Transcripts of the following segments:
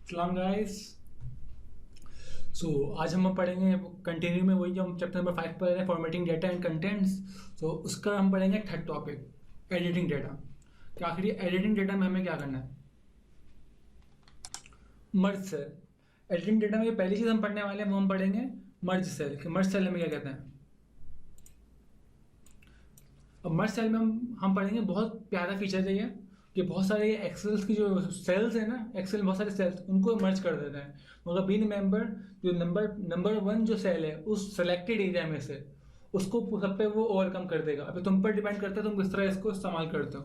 सलाम गाइस। आज हम पढ़ेंगे कंटिन्यू में वही जो हम चैप्टर नंबर 5 पढ़ रहे हैं, फॉर्मेटिंग डेटा एंड कंटेंट्स। उसका हम पढ़ेंगे थर्ड टॉपिक, एडिटिंग डेटा। कि आखिर एडिटिंग डेटा में हमें क्या करना है। मर्ज सेल। एडिटिंग डेटा में जो पहली चीज़ हम पढ़ने वाले हैं वो हम पढ़ेंगे मर्ज सेल। कि मर्ज सेल में क्या कहते हैं। अब मर्ज सेल में हम पढ़ेंगे बहुत प्यारा फीचर है ये, कि बहुत सारे एक्सेल्स की जो सेल्स है ना, एक्सेल बहुत सारे सेल्स उनको मर्ज कर देते हैं। मगर बीन मेंबर जो नंबर 1 जो सेल है उस सेलेक्टेड एरिया में से उसको सब पे वो ओवरकम कर देगा। अभी तुम पर डिपेंड करता है तुम किस तरह इसको इस्तेमाल करते हो।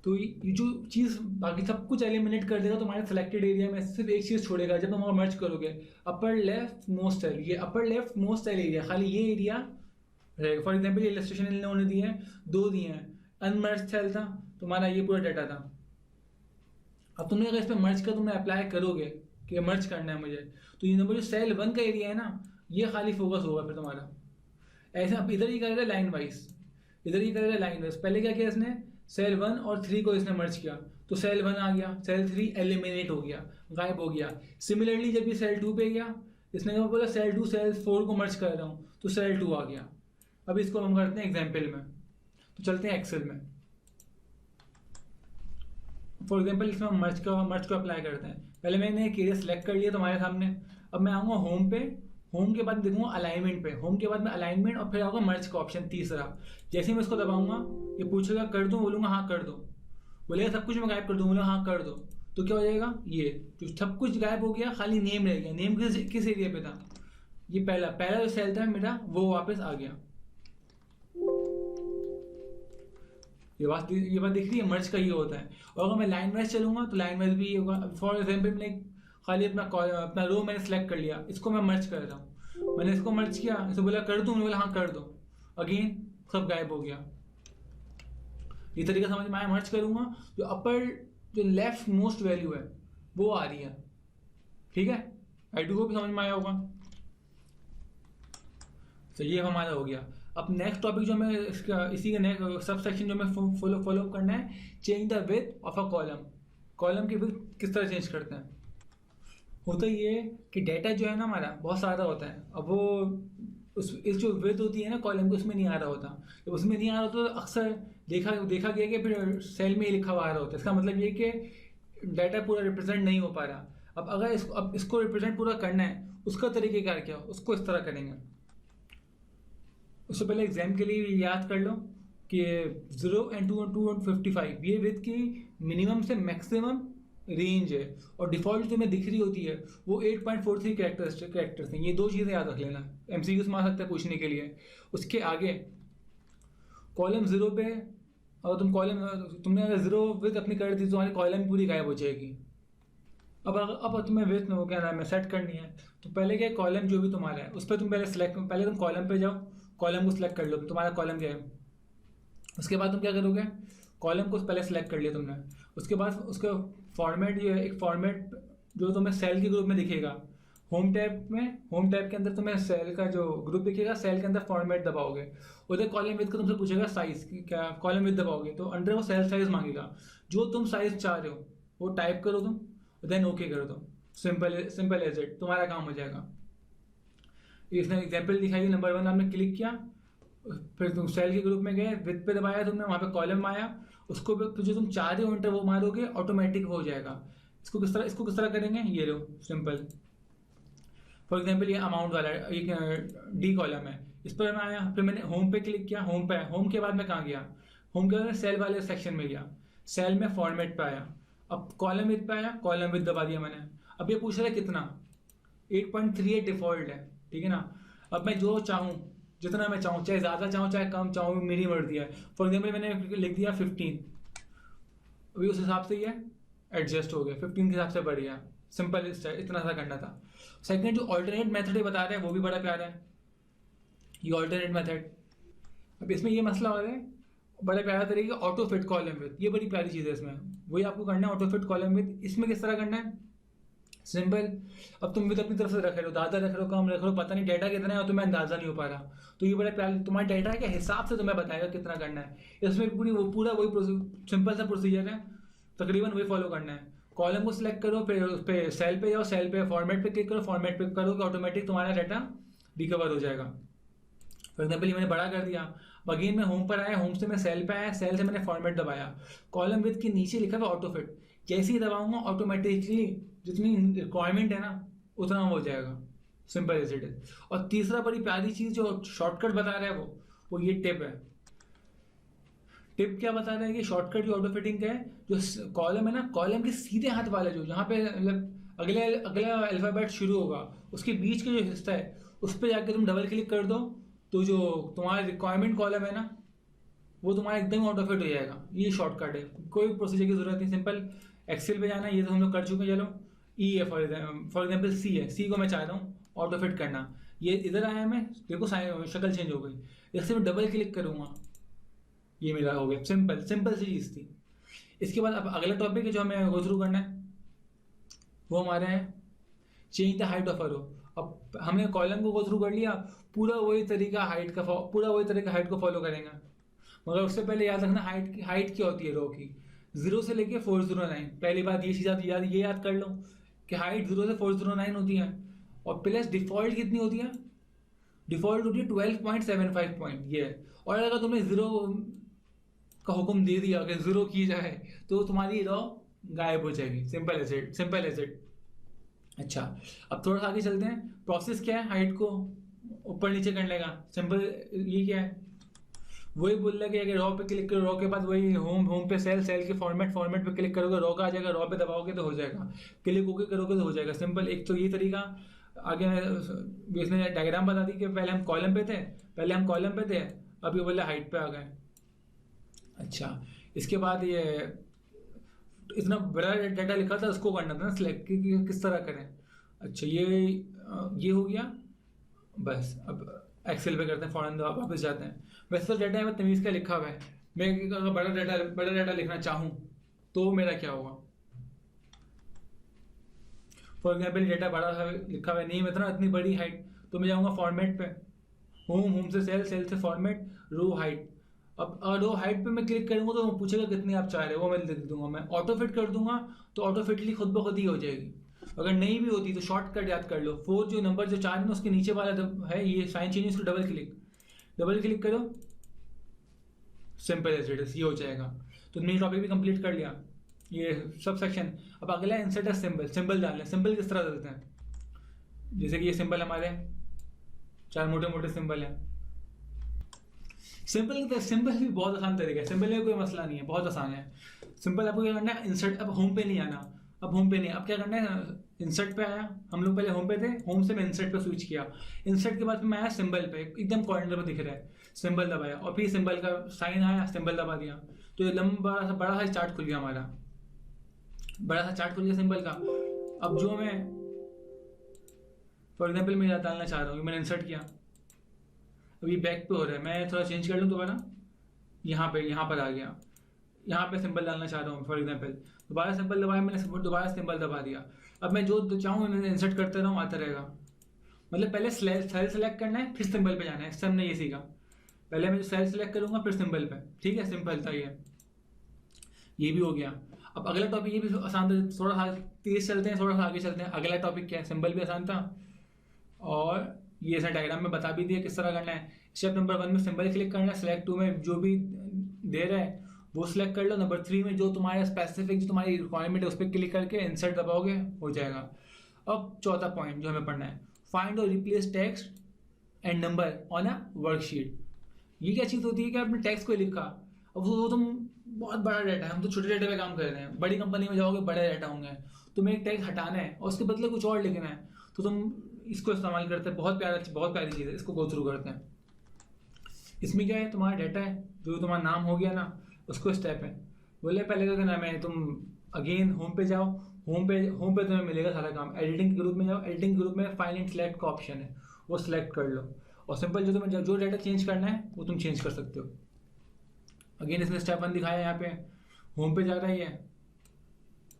तो ये जो चीज़ बाकी सब कुछ एलिमिनेट कर देगा तुम्हारे सेलेक्टेड एरिया में, सिर्फ एक चीज़ छोड़ेगा जब तुम मर्ज करोगे, अपर लेफ्ट मोस्ट सेल। ये upper left most cell area, खाली ये एरिया रहेगा। फॉर एग्जाम्पल ये इलस्ट्रेशन इन्होंने दिए हैं, 2 दिए हैं। अनमर्ज सेल था तुम्हारा, ये पूरा डाटा था। अब तुमने अगर इस पर मर्ज का तुमने अप्लाई करोगे कि मर्ज करना है मुझे, तो ये नंबर जो सेल 1 का एरिया है ना, ये खाली फोकस होगा फिर तुम्हारा। ऐसे अब इधर ही करेगा लाइन वाइज, इधर ही करेगा लाइन वाइज। पहले क्या किया इसने, सेल 1 और 3 को इसने मर्ज किया, तो सेल 1 आ गया, सेल 3 एलिमिनेट हो गया, गायब हो गया। सिमिलरली जब ये सेल 2 पे गया, इसने क्या बोला, सेल 2 सेल 4 को मर्ज कर रहा हूँ, तो सेल 2 आ गया। अब इसको हम करते हैं एग्जाम्पल में, तो चलते हैं एक्सेल में। फॉर एग्जाम्पल इसमें हम मर्ज को अप्लाई करते हैं। पहले मैंने एक एरिया सेलेक्ट कर लिया तुम्हारे सामने। अब मैं आऊँगा होम पे, होम के बाद देखूंगा अलाइनमेंट पे, होम के बाद में अलाइनमेंट और फिर आऊँगा मर्ज का ऑप्शन तीसरा। जैसे ही मैं इसको दबाऊंगा ये पूछेगा कर दूं, बोलूंगा हाँ कर दो। बोलेगा सब कुछ मैं गायब कर दूं, बोलूंगा हाँ कर दो। तो क्या हो जाएगा, ये जो सब कुछ गायब हो गया, खाली नेम रह गया। नेम किस एरिया पे था, ये पहला जो सेल था मेरा वो वापस आ गया। ये बात दिख रही है, मर्ज का ये होता है। और अगर मैं लाइन वाइज चलूंगा तो लाइन वाइज भी ये होगा। फॉर एग्जाम्पल मैंने खाली अपना रो मैंने सेलेक्ट कर लिया, इसको मैं मर्ज कर रहा हूँ। मैंने इसको मर्ज किया, इसे बोला कर दूं, बोला हाँ कर दो। अगेन सब गायब हो गया। ये तरीका समझ में आया। मर्ज करूंगा जो अपर जो लेफ्ट मोस्ट वैल्यू है वो आ रही है। ठीक है, आई डू होप समझ में आया होगा। तो ये हमारा हो गया। अब नेक्स्ट टॉपिक जो हमें इसी के नेक्स्ट सब सेक्शन जो हमें फॉलो अप करना है, change the width of a column. Column की विड्थ किस तरह चेंज करते हैं। होता ये कि डेटा जो है ना हमारा बहुत सारा होता है। अब वो इस जो विड्थ होती है ना कॉलम की, उसमें नहीं आ रहा होता। जब उसमें नहीं आ रहा होता तो अक्सर देखा गया कि फिर सेल में ही लिखा हुआ आ रहा होता है। इसका मतलब ये कि डाटा पूरा रिप्रेजेंट नहीं हो पा रहा। अब अगर इसको रिप्रेजेंट पूरा करना है, उसका तरीकेकार क्या, उसको इस तरह करेंगे। उससे पहले एग्जाम के लिए याद कर लो कि 0 and 255 ये विड्थ की मिनिमम से मैक्सिमम रेंज है, और डिफॉल्ट जो में दिख रही होती है वो 8.43 कैरेक्टर्स हैं। ये 2 चीज़ें याद रख लेना, एमसीक्यूज में आ सकता है पूछने के लिए। उसके आगे कॉलम 0 पे और तुमने अगर 0 विड्थ अपनी कर दी तो तुम्हारी कॉलम पूरी गायब हो जाएगी। अब तुम्हें विड्थ में क्या नाम है सेट करनी है। तो पहले क्या, कॉलम जो भी तुम्हारा है उस पर तुम पहले तुम कॉलम पे जाओ, कॉलम को सिलेक्ट कर लो, तुम्हारा कॉलम क्या है। उसके बाद तुम क्या करोगे, कॉलम को पहले सिलेक्ट कर लिया तुमने। उसके बाद उसका फॉर्मेट, ये एक फॉर्मेट जो तुम्हें सेल के ग्रुप में दिखेगा। होम टैब के अंदर तुम्हें सेल का जो ग्रुप दिखेगा, सेल के अंदर फॉर्मेट दबाओगे, उधर कॉलम विड्थ का तुमसे पूछेगा साइज, क्या कॉलम विड्थ दबाओगे तो अंडर वो सेल साइज मांगेगा। जो तुम साइज चाह रहे हो वो टाइप करो तुम, देन ओके कर दो। सिंपल एज इट, तुम्हारा काम हो जाएगा। इसने एग्जाम्पल दिखाई, नंबर 1 आपने क्लिक किया, फिर तुम सेल के ग्रुप में गए, विड्थ पे दबाया तुमने, वहाँ पे कॉलम आया, उसको फिर जो तुम चाह रहे हो एंटर वो मारोगे, ऑटोमेटिक हो जाएगा। इसको किस तरह करेंगे, ये लो सिंपल। फॉर एग्जाम्पल ये अमाउंट वाला एक डी कॉलम है, इस पर मैं आया, फिर मैंने होम पे क्लिक किया, होम के बाद मैं कहाँ गया, होम के बाद सेल वाले सेक्शन में गया, सेल में फॉर्मेट पे आया। अब कॉलम विड्थ पे आया, कॉलम विड्थ दबा दिया मैंने। अब ये पूछ रहा है कितना, 8.38 डिफॉल्ट है, ठीक है ना। अब मैं जो चाहूँ, जितना मैं चाहूँ, चाहे ज़्यादा चाहूँ चाहे कम चाहूँ, मेरी मर्जी है। फॉर एग्जाम्पल मैंने लिख दिया 15, अभी उस हिसाब से ये एडजस्ट हो गया, 15 के हिसाब से बढ़ गया। सिंपल इतना सा करना था। सेकंड जो ऑल्टरनेट मेथड ये बता रहे हैं वो भी बड़ा प्यारा है, ये ऑल्टरनेट मेथड। अब इसमें ये मसला हो रहा है, बड़ा प्यारा तरीका ऑटो फिट कॉलम विथ, ये बड़ी प्यारी चीज़ है इसमें, वही आपको करना है ऑटो फिट कॉलम विथ। इसमें किस तरह करना है, सिंपल। अब तुम विद अपनी तरफ से रख रहे हो, ज़्यादा रख रहे हो कम रख रहे हो, पता नहीं डाटा कितना है और तुम्हें अंदाजा नहीं हो पा रहा। तो ये बड़ा प्यार तुम्हारे डाटा के हिसाब से तुम्हें बताएगा कितना करना है। इसमें पूरा वही सिंपल सा प्रोसीजर है, तकरीबन वही फॉलो करना है। कॉलम को सिलेक्ट करो, फिर उस पर सेल पे जाओ, सेल पे फॉर्मेट पे क्लिक करो, फॉर्मेट पे करो कि ऑटोमेटिक तुम्हारा डाटा रिकवर हो जाएगा। फॉर एग्जाम्पल ये मैंने बड़ा कर दिया। अब अगेन मैं होम पर आया, होम से मैं सेल पे आया, सेल से मैंने फॉर्मेट दबाया, कॉलम विथ के नीचे लिखा हुआ ऑटो फिट, जैसे ही दबाऊंगा ऑटोमेटिकली जितनी रिक्वायरमेंट है ना उतना हो जाएगा। Simple as it is. और तीसरा बड़ी प्यारी चीज जो शॉर्टकट बता रहा है वो ये टिप है। टिप क्या बता रहा है कि शॉर्टकट जो ऑटो फिटिंग का है, जो कॉलम है ना, कॉलम के सीधे हाथ वाला जो जहाँ पे मतलब अगला अल्फाबेट शुरू होगा उसके बीच का जो हिस्सा है उस पर जाकर तुम डबल क्लिक कर दो तो जो तुम्हारा रिक्वायरमेंट कॉलम है ना वो तुम्हारा एकदम ऑटो फिट हो जाएगा। ये शॉर्टकट है, कोई प्रोसीजर की जरूरत नहीं। सिंपल एक्सेल पे जाना है, ये तो हम लोग कर चुके हैं। चलो ई है फॉर एग्जाम्पल सी है, सी को मैं चाहता हूँ ऑटो फिट करना। ये इधर आया, मैं देखो शक्ल चेंज हो गई, इससे मैं डबल क्लिक करूँगा, ये मेरा हो गया। सिंपल सिंपल सी चीज़ थी। इसके बाद अब अगला टॉपिक है जो हमें गो थ्रू करना है वो हमारा है change the height of a row. अब हमने कॉलम को गो थ्रू कर लिया, पूरा वही तरीका हाइट को फॉलो करेंगे, मगर उससे पहले याद रखना हाइट क्या होती है रो की, 0 से लेके 409। पहली बात ये चीज़ ये याद कर लो कि हाइट 0 से 409 होती है, और प्लस डिफॉल्ट कितनी होती है, डिफॉल्ट होती है 12.75 पॉइंट ये। और अगर तुमने 0 का हुक्म दे दिया कि 0 की जाए तो तुम्हारी रो गायब हो जाएगी। Simple as it. अच्छा, अब थोड़ा सा आगे चलते हैं। प्रोसेस क्या है हाइट को ऊपर नीचे करने का? सिंपल, ये क्या है, वही बोल रहा है कि अगर रॉ पे क्लिक करो, रॉ के बाद वही होम पे सेल के फॉर्मेट पे क्लिक करोगे, रॉ का आ जाएगा, रॉ पे दबाओगे तो हो जाएगा, क्लिक ओके करोगे तो हो जाएगा। सिंपल, एक तो ये तरीका। आगे इसने डायग्राम बता दी कि पहले हम कॉलम पे थे, अब ये बोले हाइट पे आ गए। अच्छा, इसके बाद ये इतना बड़ा डाटा लिखा था उसको करना था ना सिलेक्ट कि किस तरह करें। अच्छा, ये हो गया बस। अब एक्सेल पे करते हैं, फौरन वापस जाते हैं। वैसे तो डाटा है तमीज़ का लिखा हुआ है, मैं अगर बड़ा डाटा लिखना चाहूँ तो मेरा क्या होगा? फॉर एग्जाम्पल डाटा बड़ा लिखा हुआ है, नहीं मतलब इतनी बड़ी हाइट, तो मैं जाऊँगा फॉर्मेट पे, होम से सेल से फॉर्मेट, रो हाइट। अब रो हाइट पे मैं क्लिक करूँगा तो पूछेगा कितनी आप चाह रहे हो, वो मैं लिख दूंगा। मैं ऑटो फिट कर दूंगा तो ऑटोमेटिकली खुद ब खुद ही हो जाएगी। अगर नहीं भी होती तो शॉर्टकट याद कर लो, 4 जो नंबर जो 4 है ना उसके नीचे वाला है ये साइन चेंज, उसको डबल क्लिक करो, सिंपल एज इट इज, ये हो जाएगा। तो तुमने टॉपिक भी कंप्लीट कर लिया, ये सब सेक्शन। अब अगला इंसर्ट सिंबल डालना है। सिंबल किस तरह डालते हैं? जैसे कि ये सिंबल हमारे 4 मोटे सिंबल हैं। सिंपल भी बहुत आसान तरीका है, सिंपल में कोई मसला नहीं है, बहुत आसान है। सिंपल आपको क्या करना है, इंसर्ट, अब होम पे नहीं आना, अब क्या करना है, इंसर्ट पे आया, हम लोग पहले होम पे थे, होम से मैं इंसर्ट पे स्विच किया। इंसर्ट के बाद मैं आया सिंबल पे, एकदम कॉर्नर पे दिख रहा है, सिंबल दबाया, और फिर सिंबल का साइन आया, सिंबल दबा दिया, तो ये बड़ा सा चार्ट खुल गया हमारा, सिंबल का। अब जो मैं फॉर एग्जाम्पल मैं डालना चाह रहा हूँ, मैंने इंसर्ट किया, अभी बैक पे हो रहा है, मैं थोड़ा चेंज कर लूँ दोबारा, यहाँ पर आ गया, यहाँ पे सिंबल डालना चाह रहा हूँ फॉर एग्जांपल, दोबारा सिंबल दबाया मैंने, दोबारा सिंबल दबा दिया। अब मैं जो चाहूँ मैं इंसर्ट करते रहूँ, आता रहेगा। मतलब पहले सेल सेलेक्ट करना है, फिर सिंबल पे जाना है। इससे हमने ये सीखा, पहले मैं सेल सेलेक्ट करूँगा फिर सिंबल पे, ठीक है, सिंपल था ये भी हो गया। अब अगला टॉपिक ये भी आसान था, थोड़ा सा तेज चलते हैं, थोड़ा सा आगे चलते हैं। अगला टॉपिक क्या है, सिंबल भी आसान था, और ये ऐसा डायग्राम में बता भी दिया किस तरह करना है। स्टेप नंबर 1 में सिंबल क्लिक करना है, सिलेक्ट 2 में जो भी दे रहा है वो सिलेक्ट कर लो, नंबर 3 में जो तुम्हारा स्पेसिफिक जो तुम्हारी रिक्वायरमेंट है उस पर क्लिक करके इंसर्ट दबाओगे, हो जाएगा। अब चौथा पॉइंट जो हमें पढ़ना है, फाइंड और replace text and number on a worksheet. ये क्या चीज़ होती है कि आपने टेक्स्ट को लिखा, अब वो तुम बहुत बड़ा डाटा है, हम तो छोटे डाटा पे काम कर रहे हैं, बड़ी कंपनी में जाओगे बड़े डाटा होंगे, तुम्हें एक टेक्स्ट हटाना है और उसके बदले कुछ और लिखना है, तो तुम इसको इस्तेमाल करते हैं। बहुत प्यारी चीज़ है, इसको गो थ्रू करते हैं। इसमें क्या है, तुम्हारा डाटा है, जो तुम्हारा नाम हो गया ना, उसको स्टेप है। बोले पहले क्या करना है, तुम अगेन होम पे जाओ, होम पे तुम्हें मिलेगा सारा काम। एडिटिंग के ग्रुप में जाओ, एडिटिंग ग्रुप में फाइल एंड सिलेक्ट का ऑप्शन है, वो सिलेक्ट कर लो, और सिंपल जो तुम्हें जो डाटा चेंज करना है वो तुम चेंज कर सकते हो। अगेन इसने स्टेप 1 दिखाया, यहाँ पे होम पे जा रहा है,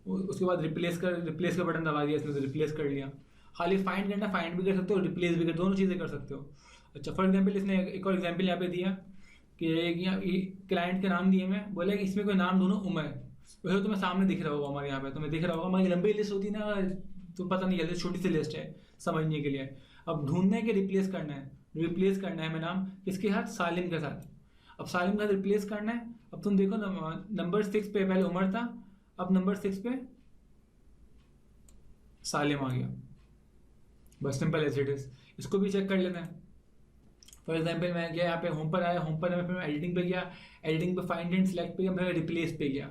उसके बाद रिप्लेस का बटन दबा दिया इसने, तो रिप्लेस कर लिया। खाली फाइंड करना, फाइंड भी कर सकते हो, रिप्लेस भी कर, दोनों चीज़ें कर सकते हो। अच्छा, फॉर एग्जांपल इसने एक और एग्जांपल यहाँ पे दिया कि क्लाइंट के नाम दिए, मैं बोला कि इसमें कोई नाम ढूंढो उमर, वैसे तुम्हें सामने दिख रहा होगा, हमारे यहाँ पे तुम्हें दिख रहा होगा, हमारी लंबी लिस्ट होती है ना, तो पता नहीं चलता, छोटी सी लिस्ट है समझने के लिए। अब ढूंढना है कि रिप्लेस करना है, रिप्लेस करना है मैं नाम किसके साथ, सालिम के साथ। अब सालिम के साथ रिप्लेस करना है। अब तुम देखो नंबर 6 पे पहले उमर था, अब नंबर 6 पे सालिम आ गया, बस सिंपल एज इट इज। इसको भी चेक कर लेते हैं। फॉर एग्जाम्पल मैं गया यहाँ पे होम पर आया, होम पर मैं फिर एडिटिंग पे गया, एडिटिंग पे फाइंड एंड सेलेक्ट पे गया, मैं रिप्लेस पे गया।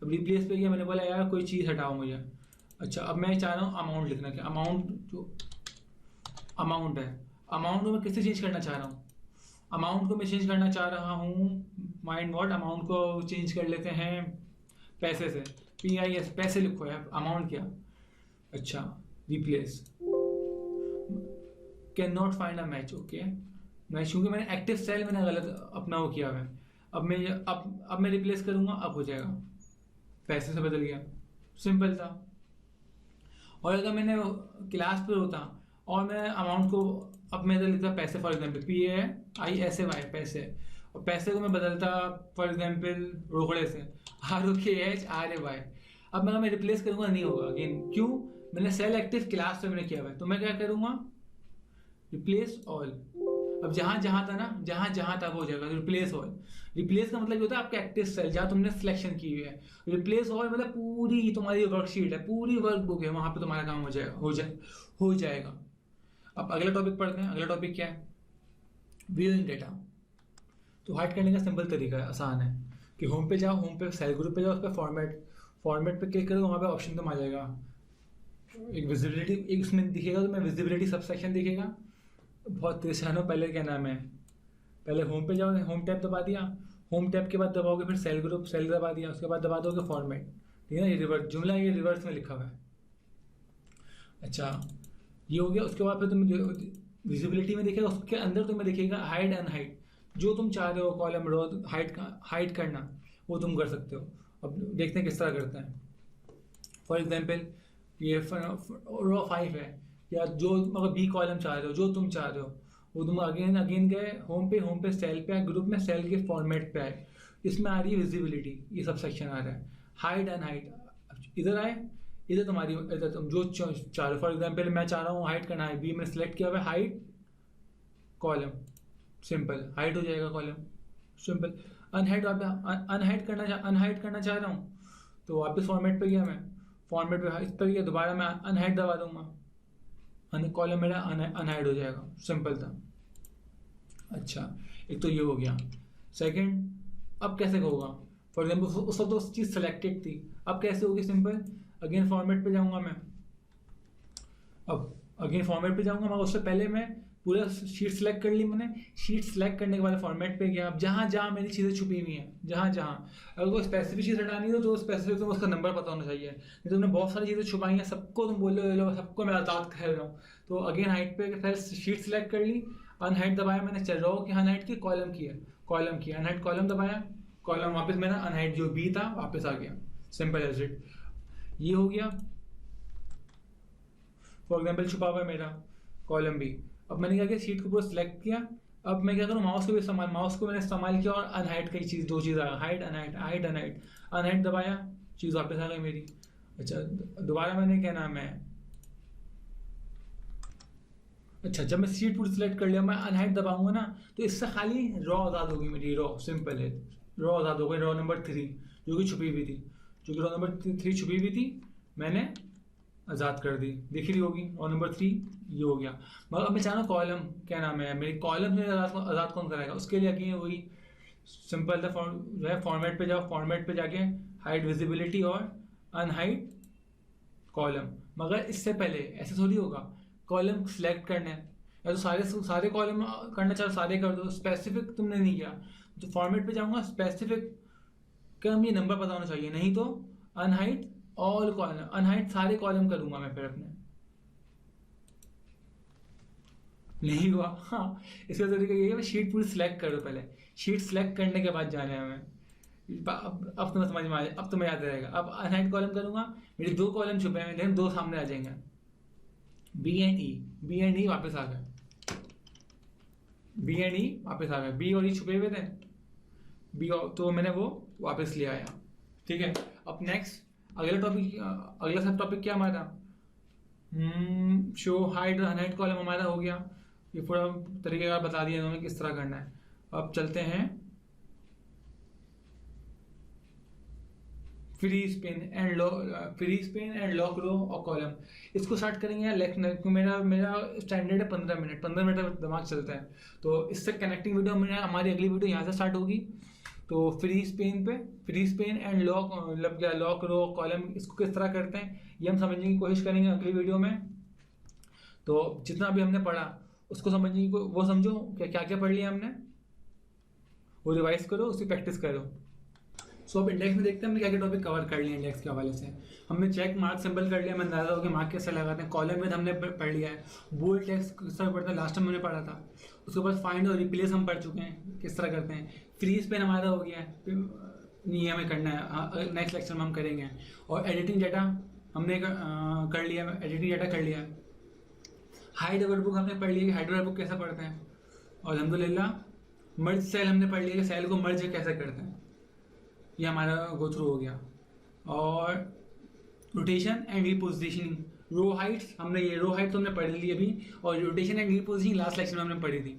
अब रिप्लेस पे गया, मैंने बोला यार कोई चीज़ हटाओ मुझे। अच्छा अब मैं चाह रहा हूँ अमाउंट लिखना, कि अमाउंट जो अमाउंट है, अमाउंट को मैं किससे चेंज करना चाह रहा हूँ, अमाउंट को मैं चेंज करना चाह रहा हूँ, माइंड वॉट, अमाउंट को चेंज कर लेते हैं पैसे से, PIS, पैसे लिखो यार, अमाउंट क्या। अच्छा replace, can not find a match, okay match, क्योंकि मैंने एक्टिव सेल मैंने गलत अपना वो किया है। अब मैं रिप्लेस करूँगा, अब हो जाएगा, पैसे से बदल गया, सिंपल था। और अगर मैंने क्लास पर होता और मैं अमाउंट को अब मैं लिखता पैसे, फॉर एग्जांपल PAISAY पैसे, और पैसे को मैं बदलता फॉर एग्जांपल रोकड़े से ROKHRAY। अब मैं रिप्लेस करूँगा नहीं होगा अगेन, क्यों, मैंने सेल एक्टिव क्लास पे मैंने किया हुआ है। तो मैं क्या करूँगा, रिप्लेस ऑल। अब जहाँ जहाँ था ना, जहाँ जहाँ था वो हो जाएगा रिप्लेस ऑल। रिप्लेस का मतलब ये होता है आपका एक्टिव सेल जहाँ तुमने सिलेक्शन की हुई है। रिप्लेस ऑल मतलब पूरी तुम्हारी वर्कशीट है, पूरी वर्कबुक है, वहाँ पे तुम्हारा काम हो जाएगा। अब अगला टॉपिक पढ़ते हैं। अगला टॉपिक क्या है, व्यूइंग डेटा। तो हाइड करने का सिंपल तरीका है, आसान है, कि होम पे जाओ, होम पे सेल ग्रुप पे जाओ, उस पर फॉर्मेट पे क्लिक करो, वहाँ पे ऑप्शन तुम आ जाएगा, एक विजिबिलिटी, एक उसमें दिखेगा तुम्हें विजिबिलिटी सब सेक्शन दिखेगा। बहुत परेशान हो, पहले क्या नाम है, पहले होम पे जाओ, होम टैब दबा दिया, होम टैब के बाद दबाओगे फिर सेल ग्रुप, सेल दबा दिया, उसके बाद दबा दोगे फॉर्मेट, ठीक है ना, ये रिवर्स जुमला, ये रिवर्स में लिखा हुआ है। अच्छा ये हो गया। उसके बाद फिर तुम्हें विजिबिलिटी में दिखेगा, उसके अंदर तुम्हें दिखेगा हाइड अनहाइड, जो तुम चाह रहे हो कॉलम रो हाइड करना वो तुम कर सकते हो। अब देखते हैं किस तरह करते हैं। फॉर एग्जांपल ये रो 5 है, या जो अगर B कॉलम चाह रहे हो, जो तुम चाह रहे हो वो तुम अगेन गए होम पे सेल पे आए, ग्रुप में सेल के फॉर्मेट पे आए, इसमें आ रही है विजिबिलिटी, ये सब सेक्शन आ रहा है, हाइड अनहाइड। इधर आए, इधर तुम्हारी, इधर तुम जो चाह रहे हो, फॉर एग्जाम्पल मैं चाह रहा हूँ हाइड करना है, B मैंने सेलेक्ट किया हुआ है, हाइड कॉलम, सिंपल हाइड हो जाएगा कॉलम, सिंपल। अनहाइड करना चाह रहा हूँ, तो वापस फॉर्मेट पे गया, मैं फॉर्मेट पे इस पर गया, दोबारा मैं अनहाइड दबा दूंगा, कॉलम मेरा अनहाइड हो जाएगा, सिंपल था। अच्छा एक तो ये हो गया। सेकंड, अब कैसे होगा, फॉर एग्जांपल उस वक्त तो उस चीज़ सेलेक्टेड थी, अब कैसे होगी, सिंपल, अगेन फॉर्मेट पे जाऊंगा मैं, अब अगेन फॉर्मेट पे जाऊंगा, मगर उससे पहले मैं पूरा शीट सेलेक्ट कर ली मैंने, शीट सेलेक्ट करने के बाद फॉर्मेट पे गया। अब जहाँ जहाँ मेरी चीज़ें छुपी हुई हैं, जहाँ जहाँ, अगर कोई स्पेसिफिक चीज़ हटानी हो तो स्पेसिफिक तुम उसका नंबर पता होना चाहिए, नहीं तो तुमने बहुत सारी चीज़ें छुपाई हैं, सबको तुम बोल रहे हो सबको मैं आज़ाद कर रहा हूँ। तो अगेन हाइट पे फिर शीट सेलेक्ट कर ली, अनहाइट दबाया मैंने, चल रहा हो कि अनहाइट की कॉलम की है, कॉलम की अनहाइट, कॉलम दबाया, कॉलम वापस मेरा अनहाइट जो B था वापस आ गया, सिंपल एज इट। ये हो गया। फॉर एग्जाम्पल छुपा हुआ है मेरा कॉलम B। अब मैंने क्या किया, शीट को पूरा सिलेक्ट किया, अब मैं क्या करूँ, माउस को भी इस्तेमाल, माउस को मैंने इस्तेमाल किया और अनहाइड की चीज़, दो चीज़ आया, hide unhide, hide unhide, unhide दबाया, चीज़ वापस आ गई मेरी। अच्छा दोबारा मैंने क्या नाम है, अच्छा जब मैं सीट पूरी सिलेक्ट कर लिया, मैं अनहाइड दबाऊंगा ना, तो इससे खाली रॉ आज़ाद होगी मेरी, रॉ सिंपल है, रॉ आज़ाद हो गई, रॉ नंबर 3 जो कि छुपी हुई थी, जो कि रॉ नंबर 3 छुपी हुई थी, मैंने आज़ाद कर दी, दिख रही होगी रॉ नंबर 3, ये हो गया। मगर अब मैं चाह रहा हूँ कॉलम, क्या नाम है, मेरी कॉलम में आज़ाद कौन कराएगा, उसके लिए अगेन वही सिंपल था, जो है फॉर्मेट पे जाओ, फॉर्मेट पे जाके हाइड विजिबिलिटी और अनहाइड कॉलम। मगर इससे पहले ऐसे थोड़ी होगा, कॉलम सिलेक्ट करना है, या तो सारे कॉलम करना चाहो सारे कर दो, स्पेसिफिक तुमने नहीं किया, तो फॉर्मेट पे जाऊंगा, स्पेसिफिक का ये नंबर पता होना चाहिए, नहीं तो अनहाइड ऑल कॉलम, अनहाइड सारे कॉलम करूंगा मैं फिर अपने, नहीं हुआ। हाँ इसका तरीका ये है, शीट पूरी सिलेक्ट करो पहले, शीट सिलेक्ट करने के बाद जाने हमें, अब तुम्हें समझ में आ जाए, अब तुम्हें याद रहेगा। अब अनहाइड कॉलम करूंगा, मेरे 2 कॉलम छुपे हैं, लेकिन 2 सामने आ जाएंगे, बी एंड ई वापस आ गए, बी एंड ई वापस आ गए, बी और ई छुपे हुए थे, बी तो मैंने वो वापस ले आया, ठीक है, अब नेक्स्ट अगला सब टॉपिक क्या हमारा, शो हाइट और अनहाइट कॉलम हमारा हो गया। ये पूरा तरीकेकार बता दिया इन्होंने किस तरह करना है। अब चलते हैं फ्री स्पेन एंड लॉक रो और कॉलम। इसको स्टार्ट करेंगे लेफ्ट, मेरा मेरा स्टैंडर्ड है 15 मिनट, 15 मिनट दिमाग चलता है। तो इससे कनेक्टिंग वीडियो हमारी अगली वीडियो यहाँ से स्टार्ट होगी। तो फ्री स्पेन एंड लॉक, मतलब क्या लॉक रो कॉलम, इसको किस तरह करते हैं ये हम समझने की कोशिश करेंगे अगली वीडियो में। तो जितना भी हमने पढ़ा उसको समझने की वो समझो क्या क्या क्या पढ़ लिया हमने, वो रिवाइज करो, उसकी प्रैक्टिस करो। सो अब इंडेक्स में देखते हैं हमने क्या क्या टॉपिक कवर कर लिए इंडेक्स के हवाले से। हमने चेक मार्क सिंबल कर लिया, हमें अंदाजा हो कि मार्क कैसे लगाते हैं। कॉलम में हमने पढ़ लिया है, बोल्ड टेक्स्ट किस तरह पढ़ता है लास्ट टाइम हमने पढ़ा था। उसके बाद फाइंड और रिप्लेस हम पढ़ चुके हैं किस तरह करते हैं। फ्री स्पेन हमारा हो गया है, नहीं हमें करना है, नेक्स्ट लेक्चर में हम करेंगे। और एडिटिंग डाटा हमने कर लिया, एडिटिंग डाटा कर लिया। हाइड वर्कबुक हमने पढ़ लिया कि हाइड वर्कबुक कैसे पढ़ते हैं। और अल्हम्दुलिल्लाह मर्ज सेल हमने पढ़ लिया कि सेल को मर्ज कैसे करते हैं, ये हमारा गो थ्रू हो गया। और rotation and repositioning, row heights हमने ये रो हाइट तो हमने पढ़ ली अभी, और रोटेशन एंड रिपोजिशनिंग लास्ट लेक्चर में हमने पढ़ी थी।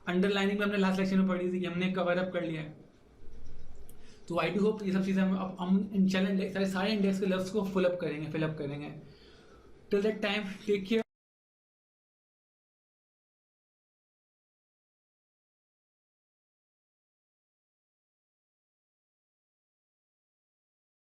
अंडरलाइनिंग में हमने लास्ट लेक्चर में पढ़ी थी कि हमने कवर अप कर लिया है। तो आई डू होप ये सब चीज़ें हम इंशाल्लाह सारे इंडेक्स के लफ्ज़ को फिलअप करेंगे। Till that time take care.